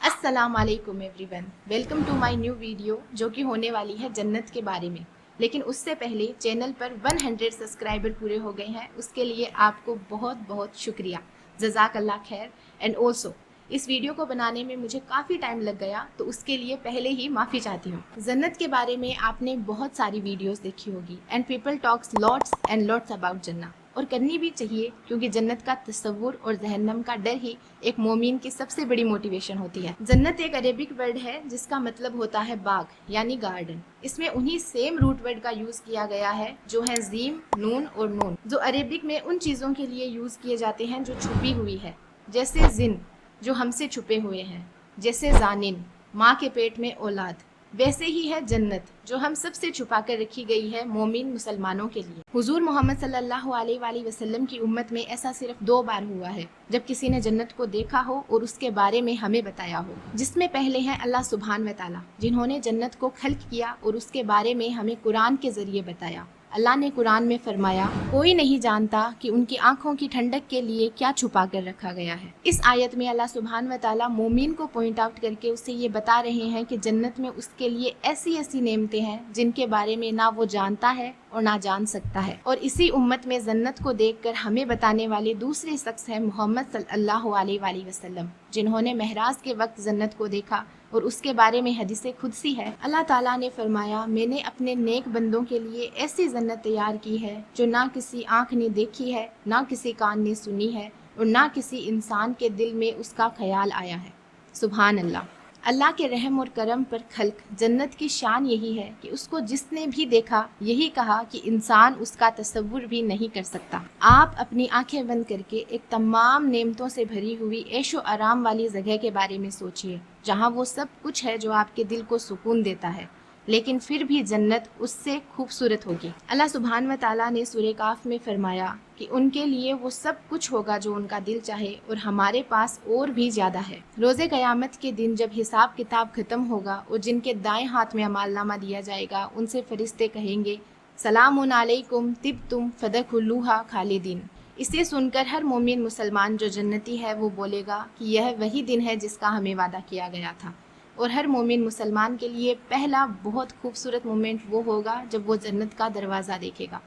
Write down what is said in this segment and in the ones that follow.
अस्सलाम वालेकुम everyone, welcome to my new video जो कि होने वाली है जन्नत के बारे में। लेकिन उससे पहले चैनल पर 100 सब्सक्राइबर पूरे हो गए हैं, उसके लिए आपको बहुत बहुत शुक्रिया, जज़ाकल्लाह खैर। एंड ऑल्सो इस वीडियो को बनाने में मुझे काफ़ी टाइम लग गया, तो उसके लिए पहले ही माफ़ी चाहती हूँ। जन्नत के बारे में आपने बहुत सारी वीडियोस देखी होगी and people talks lots and lots about जन्नत, और करनी भी चाहिए क्योंकि जन्नत का तसव्वुर और जहन्नम का डर ही एक मोमिन की सबसे बड़ी मोटिवेशन होती है। जन्नत एक अरेबिक वर्ड है जिसका मतलब होता है बाग यानी गार्डन। इसमें उन्हीं सेम रूट वर्ड का यूज किया गया है जो है जीम, नून और नून, जो अरेबिक में उन चीज़ों के लिए यूज किए जाते हैं जो छुपी हुई है, जैसे जिन जो हमसे छुपे हुए हैं, जैसे जानिन माँ के पेट में औलाद। वैसे ही है जन्नत जो हम सबसे छुपा कर रखी गई है मोमिन मुसलमानों के लिए। हुजूर मोहम्मद सल्लल्लाहु अलैहि वसल्लम की उम्मत में ऐसा सिर्फ 2 बार हुआ है जब किसी ने जन्नत को देखा हो और उसके बारे में हमें बताया हो, जिसमें पहले हैं अल्लाह सुब्हान व तआला जिन्होंने जन्नत को खल्क किया और उसके बारे में हमें कुरान के जरिए बताया। अल्लाह ने कुरान में फरमाया, कोई नहीं जानता कि उनकी आंखों की ठंडक के लिए क्या छुपा कर रखा गया है। इस आयत में अल्लाह सुब्हान व तआला मोमिन को पॉइंट आउट करके उससे ये बता रहे हैं कि जन्नत में उसके लिए ऐसी ऐसी नेमतें हैं जिनके बारे में ना वो जानता है और ना जान सकता है। और इसी उम्मत में जन्नत को देखकर हमें बताने वाले दूसरे शख्स हैं मोहम्मद सल्लल्लाहु अलैहि वसल्लम, जिन्होंने महराज के वक्त जन्नत को देखा और उसके बारे में हदीस खुदसी है। अल्लाह ताला ने फरमाया, मैंने अपने नेक बंदों के लिए ऐसी जन्नत तैयार की है जो ना किसी आँख ने देखी है, ना किसी कान ने सुनी है और ना किसी इंसान के दिल में उसका ख्याल आया है। सुभान अल्लाह। अल्लाह के रहम और करम पर खल्क जन्नत की शान यही है कि उसको जिसने भी देखा यही कहा कि इंसान उसका तसव्वुर भी नहीं कर सकता। आप अपनी आंखें बंद करके एक तमाम नेमतों से भरी हुई ऐशो आराम वाली जगह के बारे में सोचिए, जहाँ वो सब कुछ है जो आपके दिल को सुकून देता है, लेकिन फिर भी जन्नत उससे खूबसूरत होगी। अल्लाह सुब्हान व तआला ने सूरह काफ में फरमाया कि उनके लिए वो सब कुछ होगा जो उनका दिल चाहे और हमारे पास और भी ज्यादा है। रोज़े क़यामत के दिन जब हिसाब किताब खत्म होगा और जिनके दाएं हाथ में अमालनामा दिया जाएगा, उनसे फरिश्ते कहेंगे, सलामुन अलैकुम तिब्तुम फदखुलूहा खालिदीन। इसे सुनकर हर मोमिन मुसलमान जो जन्नती है वो बोलेगा कि यह वही दिन है जिसका हमें वादा किया गया था। और हर मोमिन मुसलमान के लिए पहला बहुत खूबसूरत मोमेंट वो होगा जब वो जन्नत का दरवाज़ा देखेगा।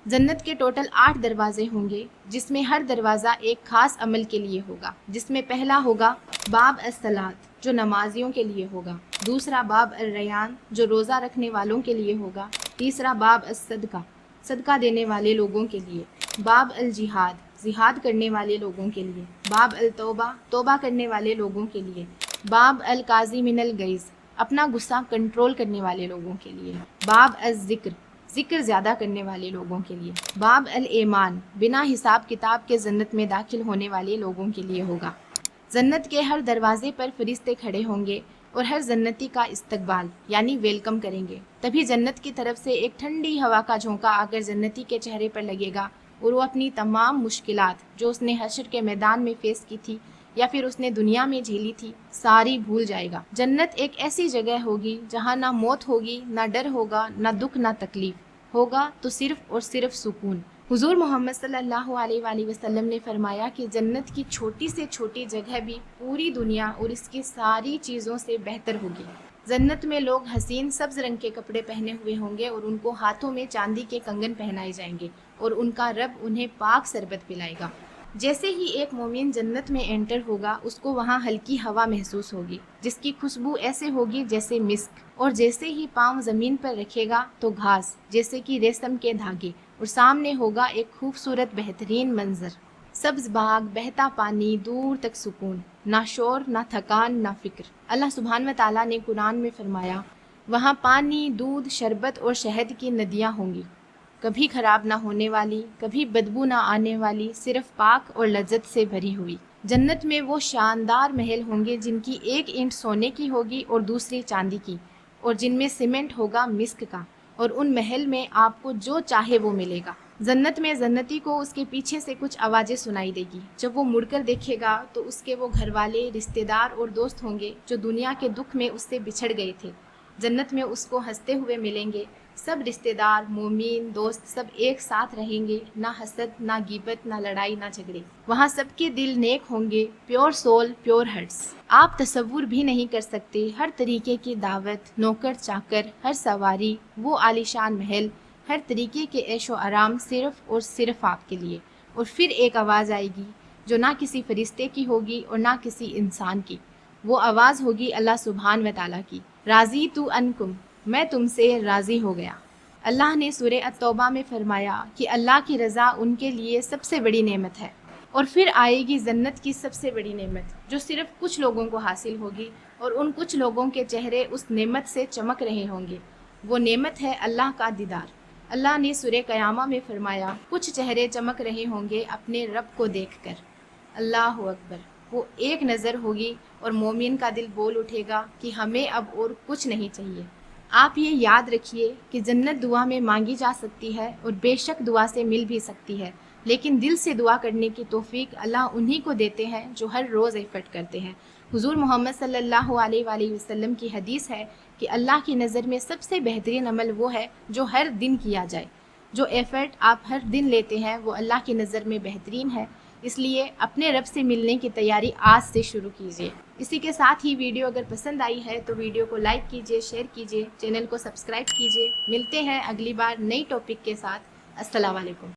जन्नत के टोटल 8 दरवाजे होंगे, जिसमें हर दरवाज़ा एक खास अमल के लिए होगा। जिसमें पहला होगा बाब अस्सलात जो नमाजियों के लिए होगा, दूसरा बाब अर-रयान जो रोज़ा रखने वालों के लिए होगा, तीसरा बाब अस-सदका सदका देने वाले लोगों के लिए, बाब अल जिहाद जिहाद करने वाले लोगों के लिए, बाब अल तौबा तौबा करने वाले लोगों के लिए, बाब अल काजी मिनल गैज़ अपना गुस्सा कंट्रोल करने वाले लोगों के लिए, बाब अज जिक्र जिक्र ज़्यादा करने वाले लोगों के लिए, बाब अल ईमान बिना हिसाब किताब के जन्नत में दाखिल होने वाले लोगों के लिए होगा। जन्नत के हर दरवाजे पर फरिश्ते खड़े होंगे और हर जन्नती का इस्तकबाल यानी वेलकम करेंगे। तभी जन्नत की तरफ से एक ठंडी हवा का झोंका आकर जन्नती के चेहरे पर लगेगा और वो अपनी तमाम मुश्किलात जो उसने हशर के मैदान में फेस की थी या फिर उसने दुनिया में झेली थी, सारी भूल जाएगा। जन्नत एक ऐसी जगह होगी जहाँ ना मौत होगी, ना डर होगा, ना दुख, ना तकलीफ होगा, तो सिर्फ और सिर्फ सुकून। हुजूर मोहम्मद सल्लल्लाहु अलैहि वसल्लम ने फरमाया कि जन्नत की छोटी से छोटी जगह भी पूरी दुनिया और इसकी सारी चीज़ों से बेहतर होगी। जन्नत में लोग हसीन सब्ज रंग के कपड़े पहने हुए होंगे और उनको हाथों में चांदी के कंगन पहनाए जाएंगे और उनका रब उन्हें पाक शरबत पिलाएगा। जैसे ही एक मोमिन जन्नत में एंटर होगा, उसको वहाँ हल्की हवा महसूस होगी जिसकी खुशबू ऐसे होगी जैसे मिस्क, और जैसे ही पाँव ज़मीन पर रखेगा तो घास जैसे कि रेशम के धागे, और सामने होगा एक खूबसूरत बेहतरीन मंजर, सब्ज बाग, बहता पानी, दूर तक सुकून, ना शोर, ना थकान, ना फिक्र। अल्लाह सुब्हान व तआला ने कुरान में फरमाया, वहाँ पानी, दूध, शरबत और शहद की नदियाँ होंगी, कभी खराब ना होने वाली, कभी बदबू ना आने वाली, सिर्फ पाक और लज्जत से भरी हुई। जन्नत में वो शानदार महल होंगे जिनकी एक ईंट सोने की होगी और दूसरी चांदी की, और जिनमें सीमेंट होगा मिस्क का, और उन महल में आपको जो चाहे वो मिलेगा। जन्नत में जन्नती को उसके पीछे से कुछ आवाज़ें सुनाई देगी। जब वो मुड़कर देखेगा तो उसके वो घर वाले, रिश्तेदार और दोस्त होंगे जो दुनिया के दुख में उससे बिछड़ गए थे, जन्नत में उसको हंसते हुए मिलेंगे। सब रिश्तेदार, मोमिन, दोस्त सब एक साथ रहेंगे, ना हसद, ना गीबत, ना लड़ाई, ना झगड़े। वहाँ सबके दिल नेक होंगे, प्योर सोल, प्योर हर्ट्स। आप तसव्वुर भी नहीं कर सकते, हर तरीके की दावत, नौकर चाकर, हर सवारी, वो आलीशान महल, हर तरीके के ऐशो आराम सिर्फ और सिर्फ आपके लिए। और फिर एक आवाज़ आएगी जो ना किसी फरिश्ते की होगी और ना किसी इंसान की। वो आवाज़ होगी अल्लाह सुब्हान व तआला की, राज़ी तू अनकुम, मैं तुमसे राज़ी हो गया। अल्लाह ने सूरह अत-तौबा में फरमाया कि अल्लाह की रज़ा उनके लिए सबसे बड़ी नेमत है। और फिर आएगी जन्नत की सबसे बड़ी नेमत, जो सिर्फ कुछ लोगों को हासिल होगी, और उन कुछ लोगों के चेहरे उस नेमत से चमक रहे होंगे। वो नेमत है अल्लाह का दीदार। अल्लाह ने सूरह क़यामा में फरमाया, कुछ चेहरे चमक रहे होंगे अपने रब को देखकर। अल्लाह अकबर। वो एक नज़र होगी और मोमिन का दिल बोल उठेगा कि हमें अब और कुछ नहीं चाहिए। आप ये याद रखिए कि जन्नत दुआ में मांगी जा सकती है और बेशक दुआ से मिल भी सकती है, लेकिन दिल से दुआ करने की तौफीक अल्लाह उन्हीं को देते हैं जो हर रोज़ एफर्ट करते हैं। हुजूर मोहम्मद सल्लल्लाहु अलैहि वसल्लम की हदीस है कि अल्लाह की नज़र में सबसे बेहतरीन अमल वो है जो हर दिन किया जाए। जो एफर्ट आप हर दिन लेते हैं वो अल्लाह की नज़र में बेहतरीन है। इसलिए अपने रब से मिलने की तैयारी आज से शुरू कीजिए। इसी के साथ ही वीडियो अगर पसंद आई है तो वीडियो को लाइक कीजिए, शेयर कीजिए, चैनल को सब्सक्राइब कीजिए। मिलते हैं अगली बार नई टॉपिक के साथ। अस्सलाम वालेकुम।